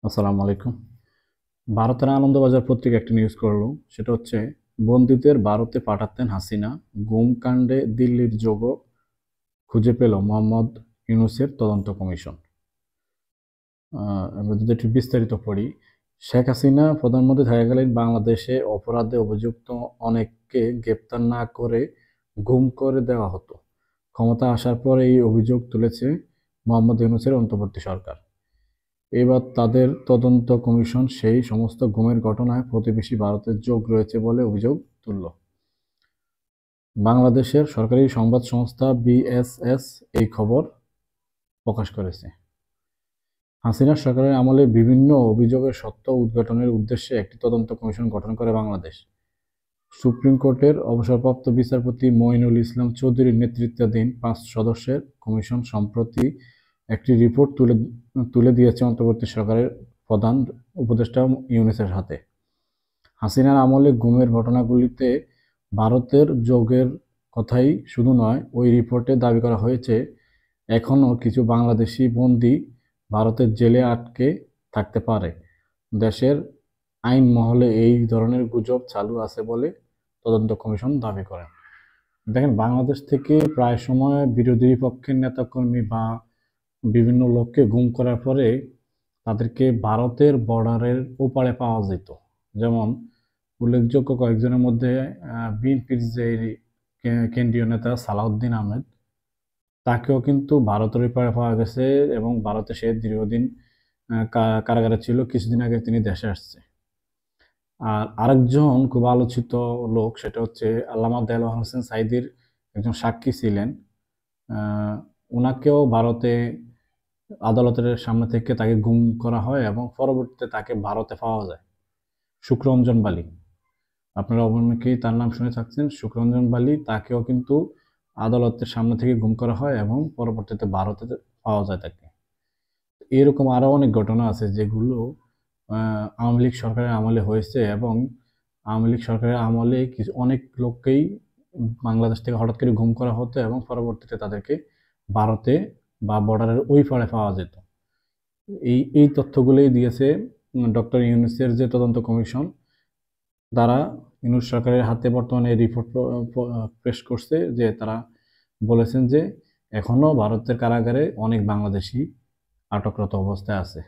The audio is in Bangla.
আসসালামু আলাইকুম। ভারতের আনন্দবাজার পত্রিকা একটি নিউজ করলো, সেটা হচ্ছে বন্দীদের ভারতে পাঠাতেন হাসিনা, গুম কাণ্ডে দিল্লির যোগ খুঁজে পেল মোহাম্মদ ইউনূসের তদন্ত কমিশন। আমরা যদি একটু বিস্তারিত পড়ি, শেখ হাসিনা প্রধানমন্ত্রী থাকাকালীন বাংলাদেশে অপরাধে অভিযুক্ত অনেককে গ্রেপ্তার না করে গুম করে দেওয়া হতো। ক্ষমতা আসার পর এই অভিযোগ তুলেছে মোহাম্মদ ইউনূসের অন্তর্বর্তী সরকার। এবার তাদের তদন্ত কমিশন সেই সমস্ত গুমের ঘটনায় প্রতিবেশী ভারতের যোগ রয়েছে বলে অভিযোগ তুলল। বাংলাদেশের সরকারি সংবাদ সংস্থা বিএসএস এই খবর প্রকাশ করেছে। হাসিনা সরকারের আমলে বিভিন্ন অভিযোগের সত্য উদ্ঘাটনের উদ্দেশ্যে একটি তদন্ত কমিশন গঠন করে বাংলাদেশ। সুপ্রিম কোর্টের অবসরপ্রাপ্ত বিচারপতি মঈনুল ইসলাম চৌধুরীর নেতৃত্বাধীন 5 সদস্যের কমিশন সম্প্রতি একটি রিপোর্ট তুলে দিয়েছে অন্তর্বর্তী সরকারের প্রধান উপদেষ্টা ইউনূসের হাতে। হাসিনার আমলে গুমের ঘটনাগুলিতে ভারতের যোগের কথাই শুধু নয়, ওই রিপোর্টে দাবি করা হয়েছে এখনও কিছু বাংলাদেশি বন্দী ভারতের জেলে আটকে থাকতে পারে। দেশের আইন মহলে এই ধরনের গুজব চালু আছে বলে তদন্ত কমিশন দাবি করেন। দেখেন, বাংলাদেশ থেকে প্রায় সময় বিরোধী পক্ষের নেতাকর্মী বা বিভিন্ন লোককে গুম করার পরে তাদেরকে ভারতের বর্ডারের ওপারে পাওয়া যেত। যেমন উল্লেখযোগ্য কয়েকজনের মধ্যে বিএনপির যে কেন্দ্রীয় নেতা সালাউদ্দিন আহমেদ, তাকেও কিন্তু ভারতের ওপারে পাওয়া গেছে এবং ভারতে সে দীর্ঘদিন কারাগারে ছিল। কিছুদিন আগে তিনি দেশে আসছে। আর আরেকজন খুব আলোচিত লোক, সেটা হচ্ছে আল্লামা দেলোয়ার হোসেন সাঈদীর একজন সাক্ষী ছিলেন। ওনাকেও ভারতে আদালতের সামনে থেকে তাকে গুম করা হয় এবং পরবর্তীতে তাকে ভারতে পাওয়া যায়। শুক্ররঞ্জন বালী, আপনারা অনেকেই তার নাম শুনে থাকছেন। শুক্ররঞ্জন বালী, তাকেও কিন্তু আদালতের সামনে থেকে গুম করা হয় এবং পরবর্তীতে ভারতে পাওয়া যায় তাকে। এরকম আরো অনেক ঘটনা আছে যেগুলো আওয়ামী লীগ সরকারের আমলে হয়েছে এবং আওয়ামী লীগ সরকারের আমলে কিছু অনেক লোককেই বাংলাদেশ থেকে হঠাৎ করে গুম করা হতো এবং পরবর্তীতে তাদেরকে ভারতে বা বর্ডারের ওই পারে পাওয়া যেত। এই তথ্যগুলোই দিয়েছে ডক্টর ইউনূসের যে তদন্ত কমিশন। তারা ইউনূস সরকারের হাতে বর্তমানে এই রিপোর্ট পেশ করছে, যে তারা বলেছেন যে এখনো ভারতের কারাগারে অনেক বাংলাদেশি আটকরত অবস্থায় আছে।